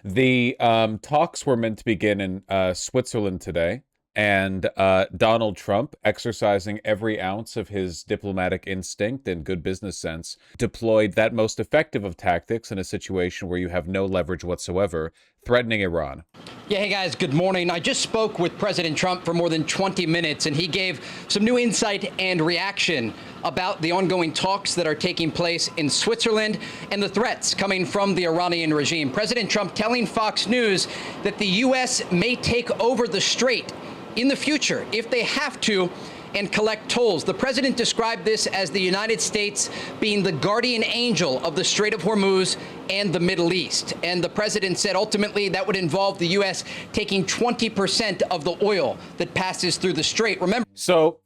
The talks were meant to begin in Switzerland today, and Donald Trump, exercising every ounce of his diplomatic instinct and good business sense, deployed that most effective of tactics in a situation where you have no leverage whatsoever, threatening Iran. Yeah, hey guys, good morning. I just spoke with President Trump for more than 20 minutes, and he gave some new insight and reaction about the ongoing talks that are taking place in Switzerland and the threats coming from the Iranian regime. President Trump telling Fox News that the U.S. may take over the strait in the future if they have to and collect tolls. The president described this as the United States being the guardian angel of the Strait of Hormuz and the Middle East. And the president said ultimately that would involve the U.S. taking 20% of the oil that passes through the strait. Remember. So,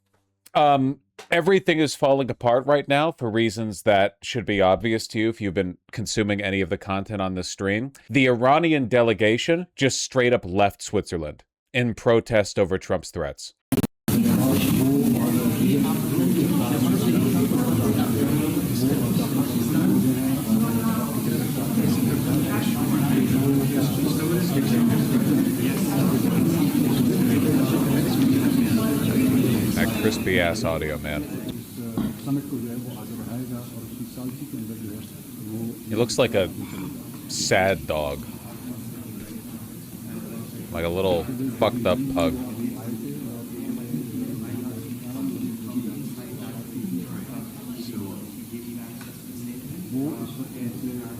everything is falling apart right now for reasons that should be obvious to you if you've been consuming any of the content on this stream. The Iranian delegation just straight up left Switzerland in protest over Trump's threats. That crispy ass audio, man. He looks like a sad dog. Like a little fucked up pug.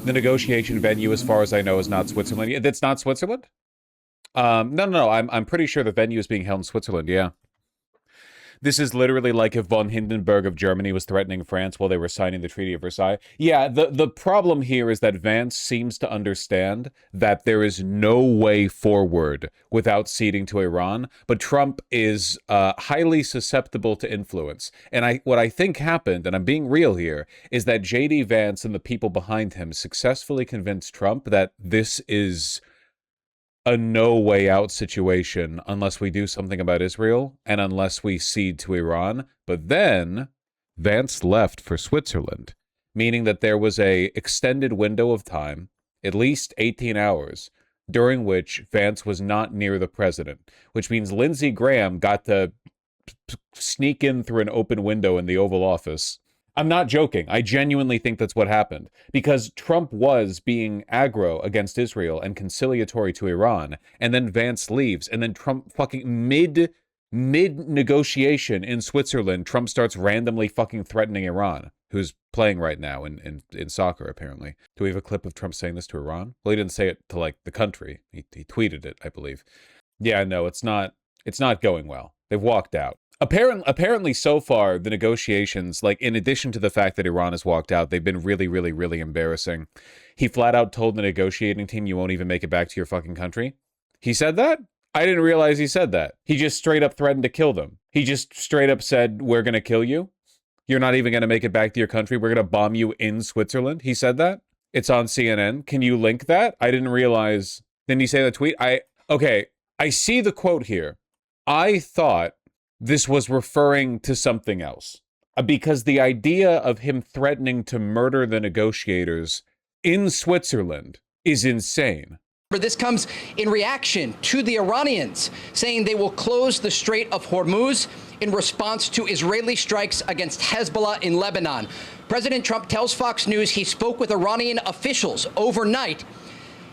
The negotiation venue, as far as I know, is not Switzerland. That's not Switzerland? No. I'm pretty sure the venue is being held in Switzerland, yeah. This is literally like if von Hindenburg of Germany was threatening France while they were signing the Treaty of Versailles. Yeah, the problem here is that Vance seems to understand that there is no way forward without ceding to Iran, but Trump is highly susceptible to influence. And what I think happened, and I'm being real here, is that J.D. Vance and the people behind him successfully convinced Trump that this is a no way out situation unless we do something about Israel and unless we cede to Iran. But then Vance left for Switzerland, meaning that there was a extended window of time, at least 18 hours, during which Vance was not near the president, which means Lindsey Graham got to sneak in through an open window in the Oval Office. I'm not joking. I genuinely think that's what happened, because Trump was being aggro against Israel and conciliatory to Iran, and then Vance leaves, and then Trump fucking mid negotiation in Switzerland, Trump starts randomly fucking threatening Iran, who's playing right now in soccer, apparently. Do we have a clip of Trump saying this to Iran? Well, he didn't say it to, like, the country. He tweeted it, I believe. Yeah, no, it's not going well. They've walked out. Apparently, so far, the negotiations, like, in addition to the fact that Iran has walked out, they've been really, really, really embarrassing. He flat out told the negotiating team, you won't even make it back to your fucking country. He said that? I didn't realize he said that. He just straight up threatened to kill them. He just straight up said, we're going to kill you. You're not even going to make it back to your country. We're going to bomb you in Switzerland. He said that. It's on CNN. Can you link that? I didn't realize. Didn't he say that tweet? Okay, I see the quote here. I thought this was referring to something else, because the idea of him threatening to murder the negotiators in Switzerland is insane. This comes in reaction to the Iranians saying they will close the Strait of Hormuz in response to Israeli strikes against Hezbollah in Lebanon. President Trump tells Fox News he spoke with Iranian officials overnight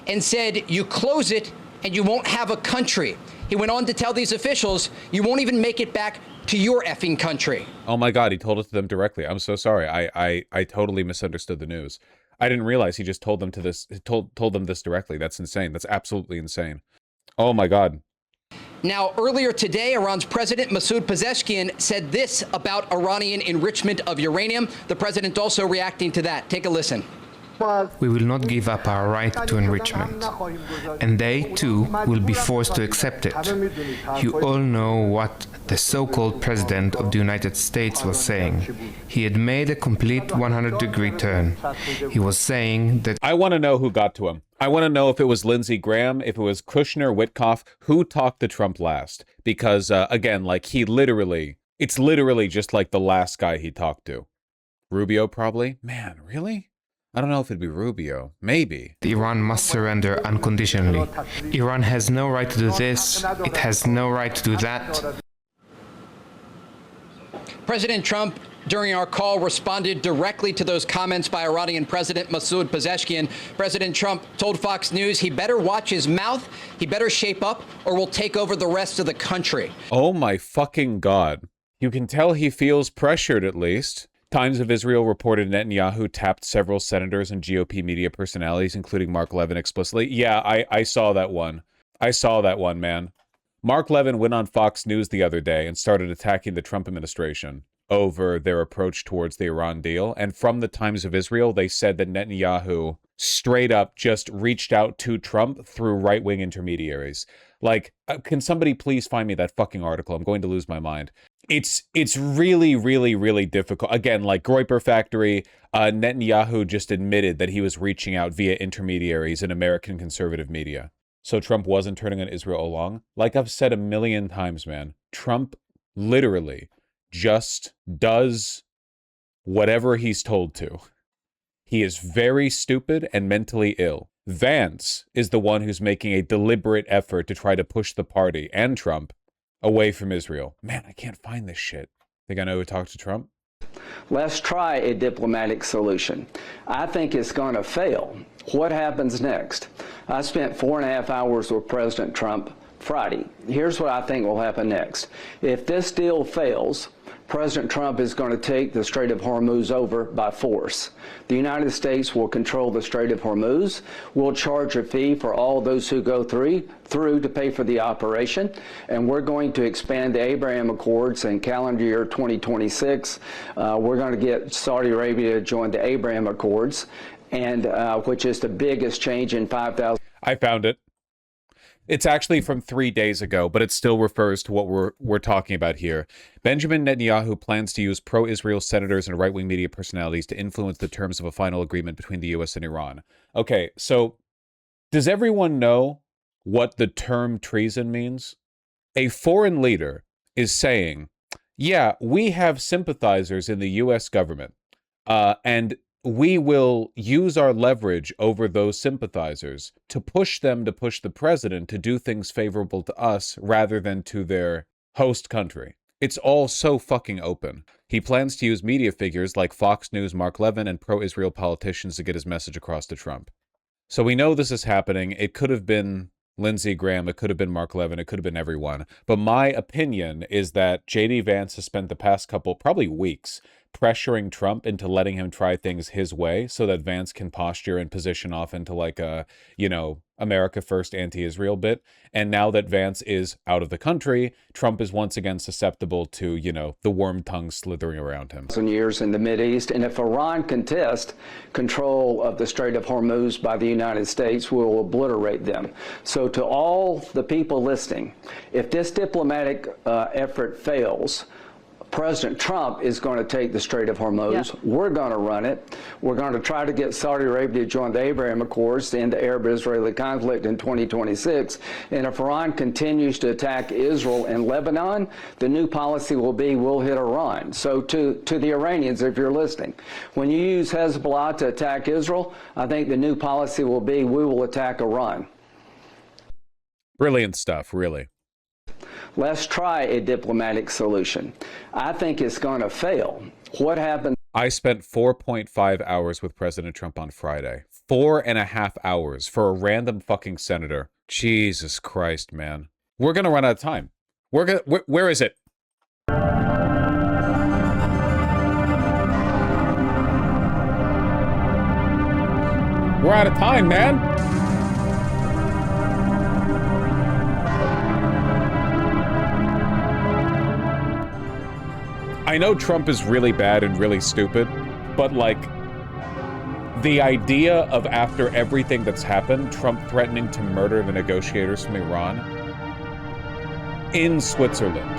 and said, you close it and you won't have a country. He went on to tell these officials, you won't even make it back to your effing country. Oh my God, he told it to them directly. I'm so sorry. I totally misunderstood the news. I didn't realize he just told them this directly. That's insane. That's absolutely insane. Oh my God. Now, earlier today, Iran's President Masoud Pezeshkian said this about Iranian enrichment of uranium. The president also reacting to that. Take a listen. We will not give up our right to enrichment, and they too will be forced to accept it. You all know what the so-called President of the United States was saying. He had made a complete 100-degree turn. He was saying that... I want to know who got to him. I want to know if it was Lindsey Graham, if it was Kushner, Witkoff, who talked to Trump last. Because, again, like, it's literally just like the last guy he talked to. Rubio, probably? Man, really? I don't know if it'd be Rubio. Maybe. Iran must surrender unconditionally. Iran has no right to do this. It has no right to do that. President Trump, during our call, responded directly to those comments by Iranian President Masoud Pezeshkian. President Trump told Fox News he better watch his mouth, he better shape up, or we'll take over the rest of the country. Oh my fucking God. You can tell he feels pressured, at least. Times of Israel reported Netanyahu tapped several senators and GOP media personalities, including Mark Levin, explicitly. Yeah, I saw that one. I saw that one, man. Mark Levin went on Fox News the other day and started attacking the Trump administration over their approach towards the Iran deal. And from the Times of Israel, they said that Netanyahu straight up just reached out to Trump through right-wing intermediaries. Like, can somebody please find me that fucking article? I'm going to lose my mind. It's really, really, really difficult. Again, like Groyper Factory, Netanyahu just admitted that he was reaching out via intermediaries in American conservative media. So Trump wasn't turning on Israel along. Like I've said a million times, man, Trump literally just does whatever he's told to. He is very stupid and mentally ill. Vance is the one who's making a deliberate effort to try to push the party and Trump away from Israel. Man, I can't find this shit. Think I know who talked to Trump? Let's try a diplomatic solution. I think it's going to fail. What happens next? I spent 4.5 hours with President Trump Friday. Here's what I think will happen next. If this deal fails, President Trump is going to take the Strait of Hormuz over by force. The United States will control the Strait of Hormuz. We'll charge a fee for all those who go through to pay for the operation. And we're going to expand the Abraham Accords in calendar year 2026. We're going to get Saudi Arabia to join the Abraham Accords, and which is the biggest change in 5,000. I found it. It's actually from 3 days ago, but it still refers to what we're talking about here. Benjamin Netanyahu plans to use pro-Israel senators and right-wing media personalities to influence the terms of a final agreement between the U.S. and Iran. Okay, so does everyone know what the term treason means? A foreign leader is saying, yeah, we have sympathizers in the U.S. government, and we will use our leverage over those sympathizers to push them to push the president to do things favorable to us rather than to their host country. It's all so fucking open. He plans to use media figures like Fox News, Mark Levin, and pro-Israel politicians to get his message across to Trump. So we know this is happening. It could have been Lindsey Graham, it could have been Mark Levin, it could have been everyone. But my opinion is that J.D. Vance has spent the past couple, probably weeks, pressuring Trump into letting him try things his way so that Vance can posture and position off into like a, America first anti-Israel bit. And now that Vance is out of the country, Trump is once again susceptible to, the worm tongue slithering around him. Years in the Mideast, and if Iran contests control of the Strait of Hormuz by the United States, we'll obliterate them. So to all the people listening, if this diplomatic effort fails, President Trump is going to take the Strait of Hormuz. Yeah. We're going to run it. We're going to try to get Saudi Arabia to join the Abraham Accords to end the Arab-Israeli conflict in 2026. And if Iran continues to attack Israel and Lebanon, the new policy will be we'll hit Iran. So to the Iranians, if you're listening, when you use Hezbollah to attack Israel, I think the new policy will be we will attack Iran. Brilliant stuff, really. Let's try a diplomatic solution. I think it's going to fail. What happened? I spent 4.5 hours with President Trump on Friday. 4.5 hours for a random fucking senator. Jesus Christ, man. We're going to run out of time. Where is it? We're out of time, man. I know Trump is really bad and really stupid, but like the idea of after everything that's happened, Trump threatening to murder the negotiators from Iran in Switzerland.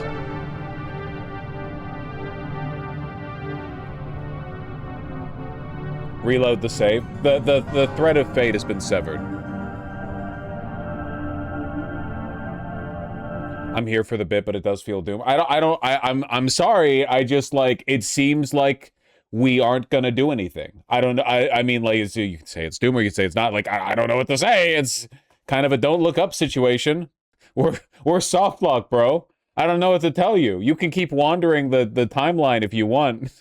Reload the save. The thread of fate has been severed. I'm here for the bit, but it does feel doom. I'm sorry. I just it seems like we aren't going to do anything. I don't know. I mean, like, you can say it's doom or you can say it's not. Like, I don't know what to say. It's kind of a don't look up situation. We're soft lock, bro. I don't know what to tell you. You can keep wandering the timeline if you want.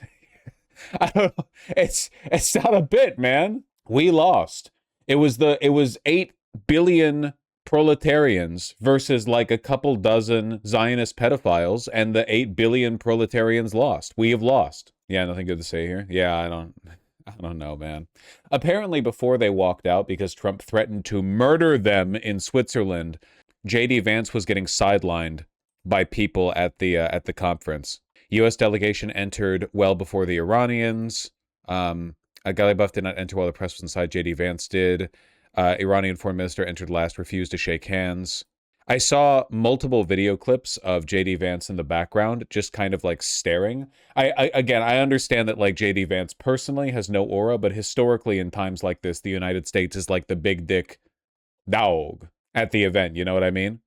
I don't know. It's not a bit, man. We lost. It was 8 billion proletarians versus like a couple dozen Zionist pedophiles, and the 8 billion proletarians lost. We have lost. Yeah, nothing good to say here. Yeah, I don't know, man. Apparently, before they walked out, because Trump threatened to murder them in Switzerland, J.D. Vance was getting sidelined by people at the conference. U.S. delegation entered well before the Iranians. Ghalibaf did not enter while the press was inside. J.D. Vance did. Iranian foreign minister entered last, refused to shake hands. I saw multiple video clips of J.D. Vance in the background, just kind of like staring. I understand that like J.D. Vance personally has no aura, but historically in times like this, the United States is like the big dick dog at the event. You know what I mean?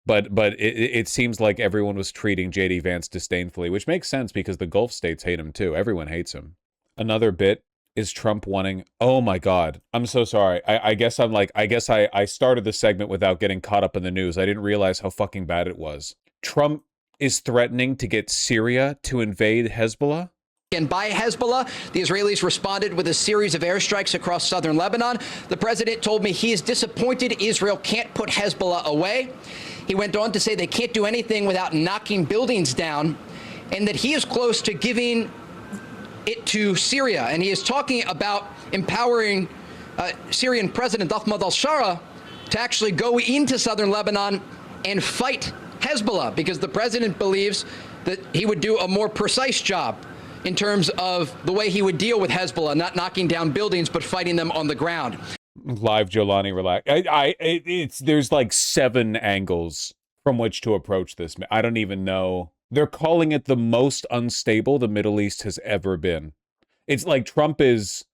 But it seems like everyone was treating J.D. Vance disdainfully, which makes sense because the Gulf states hate him too. Everyone hates him. Another bit is Trump wanting, oh my God, I'm so sorry. I guess I started the segment without getting caught up in the news. I didn't realize how fucking bad it was. Trump is threatening to get Syria to invade Hezbollah. And by Hezbollah, the Israelis responded with a series of airstrikes across southern Lebanon. The president told me he is disappointed Israel can't put Hezbollah away. He went on to say they can't do anything without knocking buildings down, and that he is close to giving it to Syria. And he is talking about empowering Syrian President Ahmad al-Shara to actually go into southern Lebanon and fight Hezbollah, because the president believes that he would do a more precise job in terms of the way he would deal with Hezbollah, not knocking down buildings, but fighting them on the ground. Live Jolani, relax. There's like 7 angles from which to approach this. I don't even know. They're calling it the most unstable the Middle East has ever been. It's like Trump is,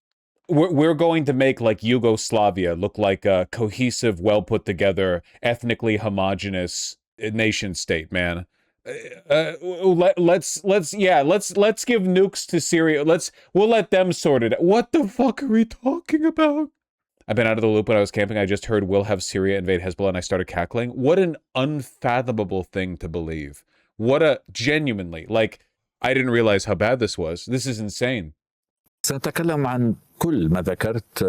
we're going to make like Yugoslavia look like a cohesive, well put together, ethnically homogenous nation state, man. Let's give nukes to Syria. We'll let them sort it out. What the fuck are we talking about? I've been out of the loop when I was camping. I just heard we'll have Syria invade Hezbollah and I started cackling. What an unfathomable thing to believe. What a genuinely, like, I didn't realize how bad this was. This is insane. سنتكلم عن كل ما ذكرت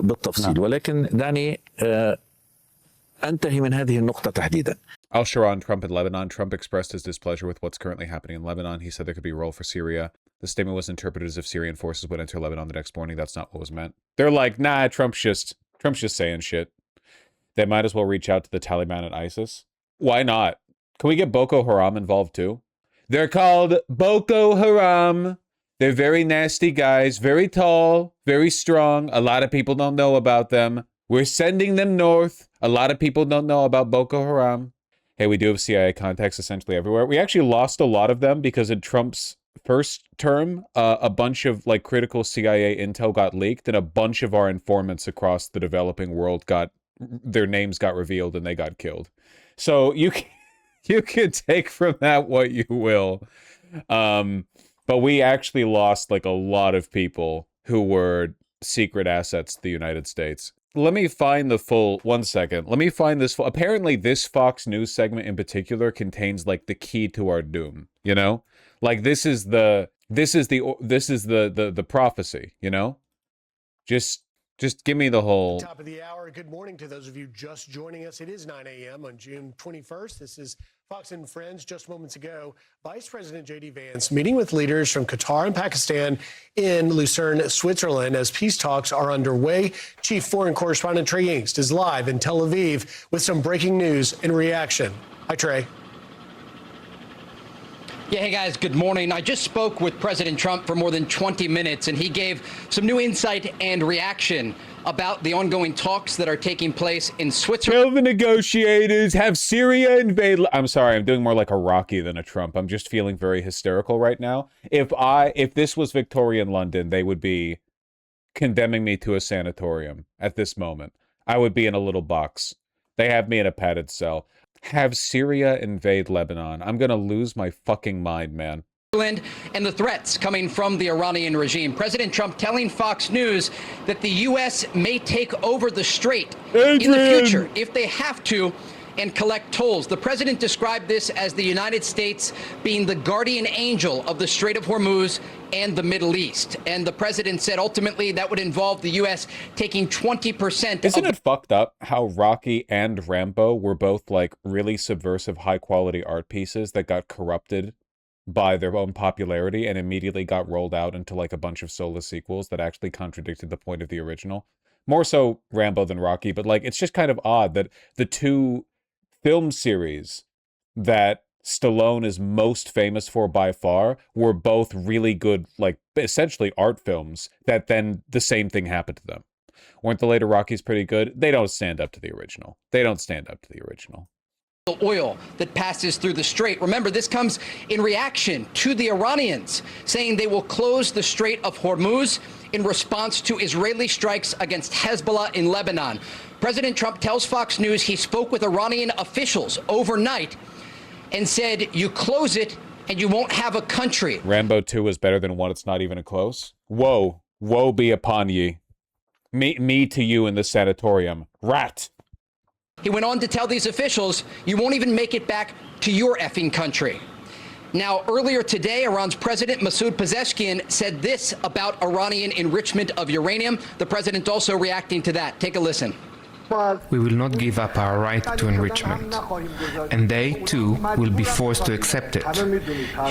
بالتفصيل ولكن دعني أنتهي من هذه النقطة تحديدا. Al-Sharon, Trump in Lebanon. Trump expressed his displeasure with what's currently happening in Lebanon. He said there could be a role for Syria. The statement was interpreted as if Syrian forces would enter Lebanon the next morning. That's not what was meant. They're like, nah, Trump's just saying shit. They might as well reach out to the Taliban and ISIS. Why not? Can we get Boko Haram involved too? They're called Boko Haram. They're very nasty guys, very tall, very strong. A lot of people don't know about them. We're sending them north. A lot of people don't know about Boko Haram. Hey, we do have CIA contacts essentially everywhere. We actually lost a lot of them because in Trump's first term, a bunch of like critical CIA intel got leaked, and a bunch of our informants across the developing world their names got revealed and they got killed. So you can take from that what you will. But we actually lost like a lot of people who were secret assets to the United States. Let me find the full, one second. Let me find this full, apparently this Fox News segment in particular contains like the key to our doom, you know? Like this is the prophecy, you know? Just give me the whole. Top of the hour. Good morning to those of you just joining us. It is 9 a.m. on June 21st. This is Fox and Friends. Just moments ago, Vice President J.D. Vance meeting with leaders from Qatar and Pakistan in Lucerne, Switzerland, as peace talks are underway. Chief Foreign Correspondent Trey Yingst is live in Tel Aviv with some breaking news and reaction. Hi, Trey. Yeah, hey guys, good morning. I just spoke with President Trump for more than 20 minutes, and he gave some new insight and reaction about the ongoing talks that are taking place in Switzerland. Tell the negotiators, have Syria invade. I'm sorry, I'm doing more like a Rocky than a Trump. I'm just feeling very hysterical right now. If this was Victorian London, they would be condemning me to a sanatorium at this moment. I would be in a little box. They have me in a padded cell. Have Syria invade Lebanon. I'm gonna lose my fucking mind, man. and the threats coming from the Iranian regime. President Trump telling Fox News that the U.S. may take over the strait in the future if they have to and collect tolls. The president described this as the United States being the guardian angel of the Strait of Hormuz and the Middle East. And the president said ultimately that would involve the U.S. taking 20%. Isn't it fucked up how Rocky and Rambo were both like really subversive, high quality art pieces that got corrupted by their own popularity and immediately got rolled out into like a bunch of soulless sequels that actually contradicted the point of the original? More so Rambo than Rocky, but like it's just kind of odd that the two film series that Stallone is most famous for by far were both really good, like essentially art films that then the same thing happened to them. Weren't the later Rockies pretty good? They don't stand up to the original. They don't stand up to the original. Oil that passes through the strait. Remember, this comes in reaction to the Iranians saying they will close the Strait of Hormuz in response to Israeli strikes against Hezbollah in Lebanon. President Trump tells Fox News he spoke with Iranian officials overnight and said, you close it and you won't have a country. Rambo 2 is better than 1. It's not even close. Woe. Woe be upon ye. Me to you in the sanatorium. Rat. He went on to tell these officials, you won't even make it back to your effing country. Now, earlier today, Iran's President Masoud Pezeshkian said this about Iranian enrichment of uranium. The president also reacting to that. Take a listen. We will not give up our right to enrichment, and they too will be forced to accept it.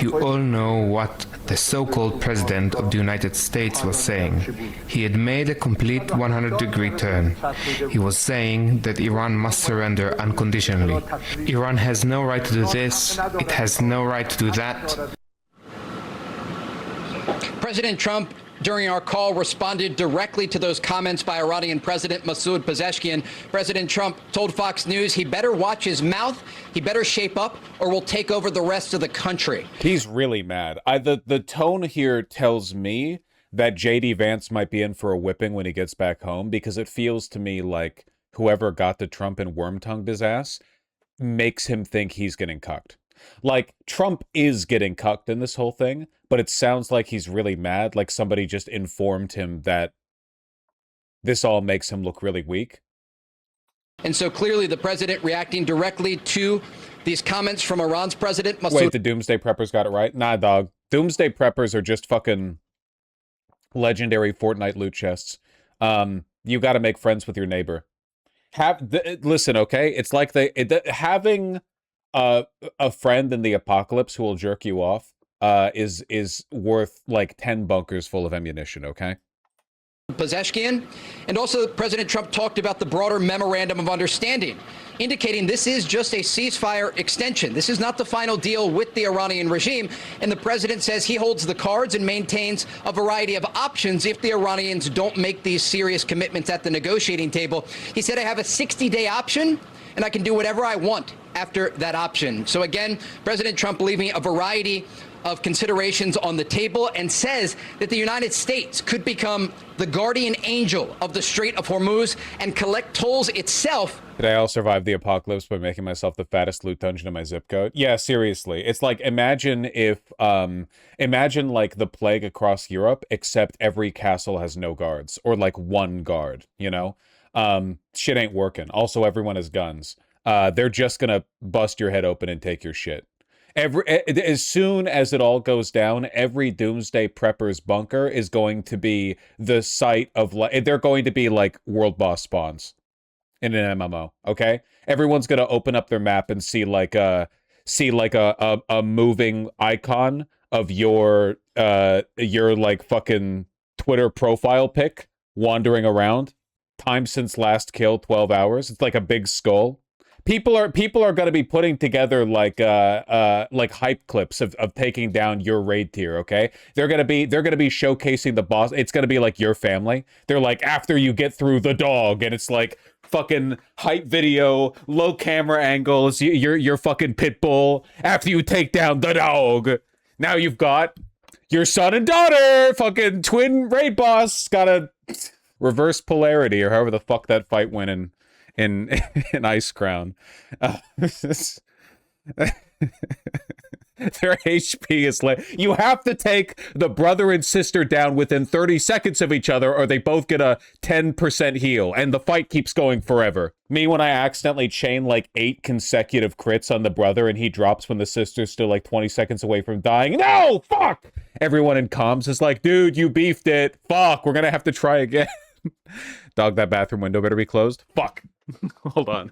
You all know what the so-called President of the United States was saying. He had made a complete 100-degree turn. He was saying that Iran must surrender unconditionally. Iran has no right to do this, it has no right to do that. President Trump, during our call, responded directly to those comments by Iranian President Masoud Pezeshkian. President Trump told Fox News he better watch his mouth, he better shape up, or we'll take over the rest of the country. He's really mad. The tone here tells me that J.D. Vance might be in for a whipping when he gets back home, because it feels to me like whoever got to Trump and worm-tongued his ass makes him think he's getting cucked. Like, Trump is getting cucked in this whole thing, but it sounds like he's really mad, like somebody just informed him that this all makes him look really weak. And so clearly the president reacting directly to these comments from Iran's President Masoud. Wait, the Doomsday Preppers got it right? Nah, dog. Doomsday Preppers are just fucking legendary Fortnite loot chests. You gotta make friends with your neighbor. Listen, okay? It's like having a friend in the apocalypse who will jerk you off is worth like 10 bunkers full of ammunition, okay? Pezeshkian. And also President Trump talked about the broader memorandum of understanding, indicating this is just a ceasefire extension. This is not the final deal with the Iranian regime. And the president says he holds the cards and maintains a variety of options if the Iranians don't make these serious commitments at the negotiating table. He said, I have a 60-day option and I can do whatever I want after that option. So again, President Trump leaving a variety of considerations on the table and says that the United States could become the guardian angel of the Strait of Hormuz and collect tolls itself. Today I'll survive the apocalypse by making myself the fattest loot dungeon in my zip code. Yeah, seriously. It's like, imagine like the plague across Europe, except every castle has no guards, or like one guard, you know? Shit ain't working. Also, everyone has guns. They're just gonna bust your head open and take your shit. As soon as it all goes down, every Doomsday Prepper's bunker is going to be the site of, like, they're going to be like world boss spawns in an MMO. Okay, everyone's gonna open up their map and see like a moving icon of your like fucking Twitter profile pic wandering around. Time since last kill, 12 hours. It's like a big skull. People are going to be putting together like hype clips of taking down your raid tier, okay? They're going to be showcasing the boss. It's going to be like your family. They're like, after you get through the dog, and it's like fucking hype video, low camera angles, your fucking pit bull after you take down the dog. Now you've got your son and daughter, fucking twin raid boss, got a reverse polarity, or however the fuck that fight went in Ice Crown. Their HP is like, you have to take the brother and sister down within 30 seconds of each other or they both get a 10% heal and the fight keeps going forever. Me, when I accidentally chain like 8 consecutive crits on the brother and he drops when the sister's still like 20 seconds away from dying. No, fuck! Everyone in comms is like, dude, you beefed it. Fuck, we're gonna have to try again. Dog, that bathroom window better be closed. Fuck. Hold on.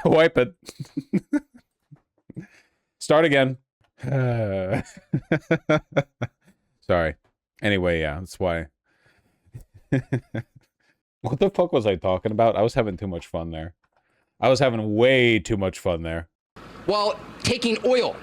Wipe it. Start again. Sorry. Anyway, yeah, that's why. What the fuck was I talking about? I was having too much fun there. I was having way too much fun there. While taking oil,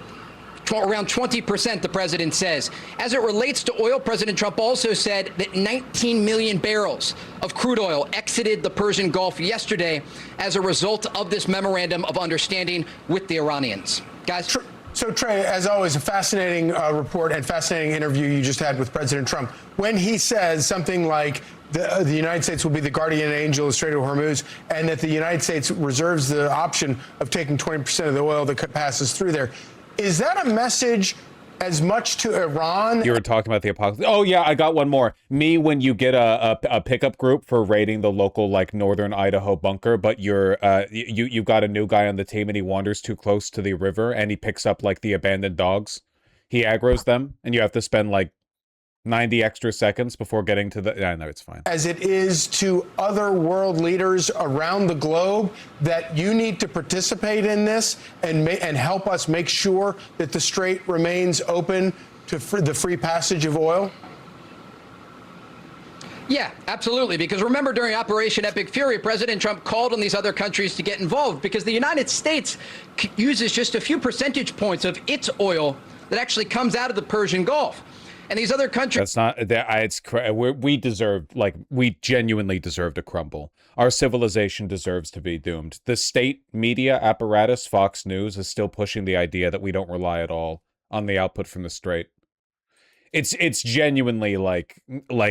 around 20%, the president says. As it relates to oil, President Trump also said that 19 million barrels of crude oil exited the Persian Gulf yesterday as a result of this memorandum of understanding with the Iranians. Guys? So, Trey, as always, a fascinating report and fascinating interview you just had with President Trump. When he says something like the United States will be the guardian angel of the Strait of Hormuz and that the United States reserves the option of taking 20% of the oil that passes through there, is that a message as much to Iran? You were talking about the apocalypse. Oh, yeah, I got one more. Me, when you get a pickup group for raiding the local, like, northern Idaho bunker, but you've got a new guy on the team and he wanders too close to the river and he picks up, like, the abandoned dogs. He aggroes them and you have to spend, like, 90 extra seconds before getting to the... Yeah, no, it's fine. As it is to other world leaders around the globe, that you need to participate in this and help us make sure that the strait remains open to the free passage of oil? Yeah, absolutely. Because remember, during Operation Epic Fury, President Trump called on these other countries to get involved because the United States uses just a few percentage points of its oil that actually comes out of the Persian Gulf. And these other countries... That's not... we deserve... Like, we genuinely deserve to crumble. Our civilization deserves to be doomed. The state media apparatus, Fox News, is still pushing the idea that we don't rely at all on the output from the strait. It's genuinely like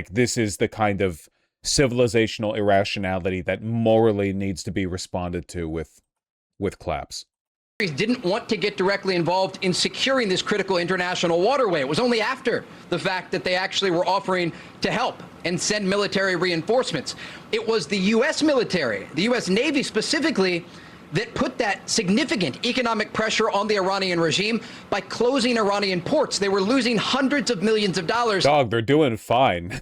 this is the kind of civilizational irrationality that morally needs to be responded to with claps. Didn't want to get directly involved in securing this critical international waterway. It was only after the fact that they actually were offering to help and send military reinforcements. It was the U.S. military, the U.S. Navy specifically, that put that significant economic pressure on the Iranian regime by closing Iranian ports. They were losing hundreds of millions of dollars. Dog, they're doing fine.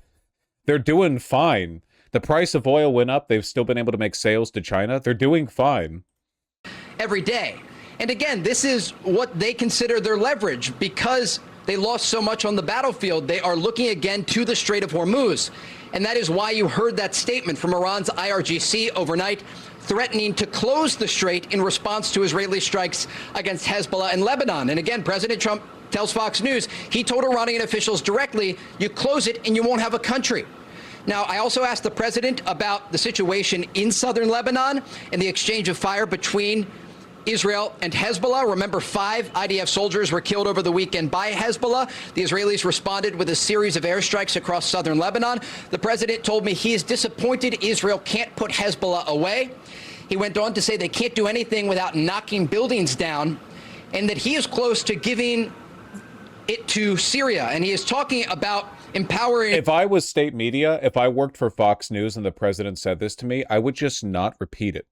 They're doing fine. The price of oil went up. They've still been able to make sales to China. They're doing fine. Every day. And again, this is what they consider their leverage. Because they lost so much on the battlefield, they are looking again to the Strait of Hormuz. And that is why you heard that statement from Iran's IRGC overnight, threatening to close the strait in response to Israeli strikes against Hezbollah in Lebanon. And again, President Trump tells Fox News he told Iranian officials directly, you close it and you won't have a country. Now, I also asked the president about the situation in southern Lebanon and the exchange of fire between Israel and Hezbollah. Remember, 5 IDF soldiers were killed over the weekend by Hezbollah. The Israelis responded with a series of airstrikes across southern Lebanon. The president told me he is disappointed Israel can't put Hezbollah away. He went on to say they can't do anything without knocking buildings down, and that he is close to giving it to Syria. And he is talking about empowering... If I was state media, if I worked for Fox News and the president said this to me, I would just not repeat it.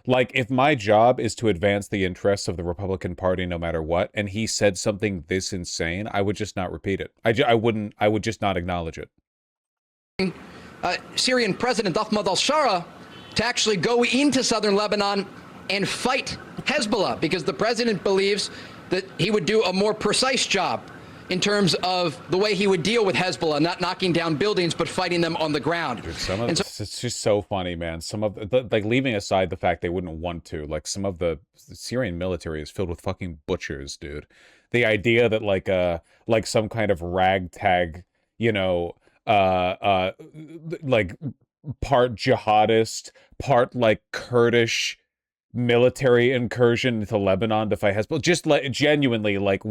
Like, if my job is to advance the interests of the Republican Party no matter what, and he said something this insane, I would just not repeat it. I would just not acknowledge it. Syrian President Ahmad al-Shara to actually go into southern Lebanon and fight Hezbollah, because the president believes that he would do a more precise job in terms of the way he would deal with Hezbollah, not knocking down buildings, but fighting them on the ground. Dude, it's just so funny, man. Some of the, like, leaving aside the fact they wouldn't want to, like, some of the Syrian military is filled with fucking butchers, dude. The idea that like some kind of ragtag, you know, like part jihadist, part like Kurdish military incursion into Lebanon to fight Hezbollah, just like genuinely, like,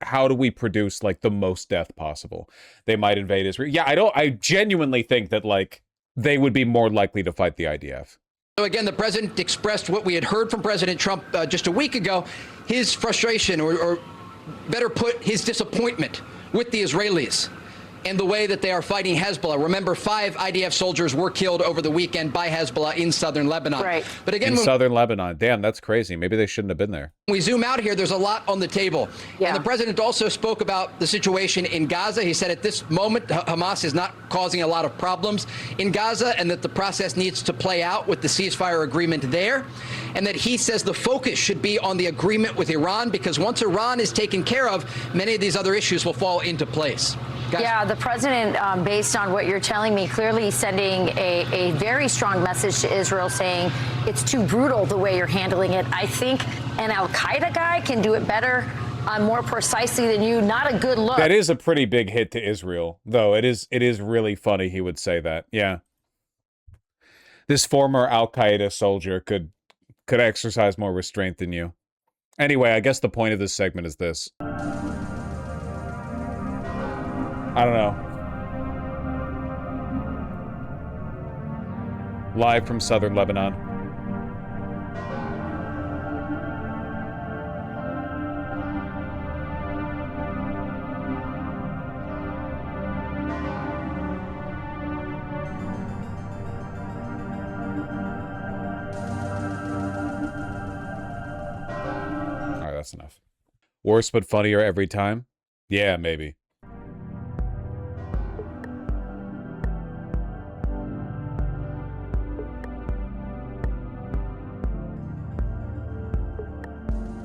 how do we produce like the most death possible? They might invade Israel. Yeah, I genuinely think that like they would be more likely to fight the IDF. So again, the president expressed what we had heard from President Trump just a week ago, his frustration or better put, his disappointment with the Israelis and the way that they are fighting Hezbollah. Remember, 5 IDF soldiers were killed over the weekend by Hezbollah in southern Lebanon. Right. But again, in southern Lebanon. Damn, that's crazy. Maybe they shouldn't have been there. when we zoom out here, there's a lot on the table. Yeah. And the president also spoke about the situation in Gaza. He said at this moment, Hamas is not causing a lot of problems in Gaza, and that the process needs to play out with the ceasefire agreement there. And that he says the focus should be on the agreement with Iran, because once Iran is taken care of, many of these other issues will fall into place. Guys? Yeah, the president, based on what you're telling me, clearly sending a very strong message to Israel saying it's too brutal the way you're handling it. I think an al-Qaeda guy can do it better, more precisely than you. Not a good look. That is a pretty big hit to Israel, though. It is really funny he would say that. Yeah. This former al-Qaeda soldier could exercise more restraint than you. Anyway, I guess the point of this segment is this. I don't know. Live from southern Lebanon. All right, that's enough. Worse but funnier every time? Yeah, maybe.